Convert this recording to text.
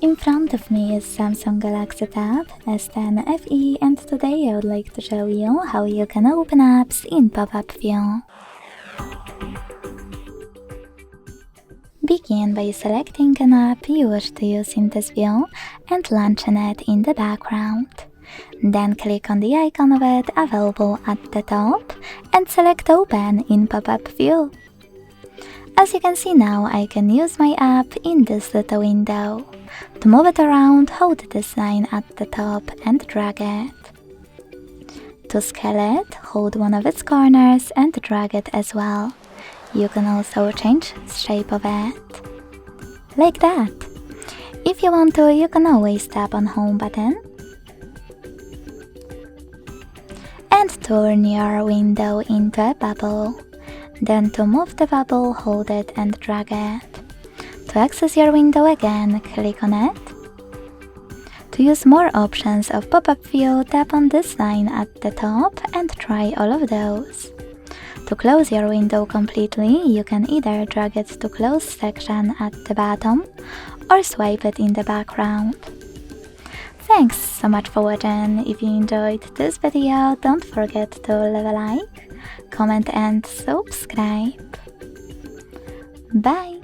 In front of me is Samsung Galaxy Tab S10 FE, and today I would like to show you how you can open apps in pop-up view. Begin by selecting an app you wish to use in this view and launching it in the background. Then click on the icon of it available at the top and select Open in pop-up view. As you can see now, I can use my app in this little window. To move it around, hold this line at the top and drag it. To scale it, hold one of its corners and drag it as well. You can also change the shape of it. Like that. If you want to, you can always tap on Home button and turn your window into a bubble. Then to move the bubble, hold it and drag it. To access your window again, click on it. To use more options of pop-up view, tap on this line at the top and try all of those. To close your window completely, you can either drag it to Close section at the bottom or swipe it in the background. Thanks so much for watching. If you enjoyed this video, don't forget to leave a like, comment and subscribe. Bye!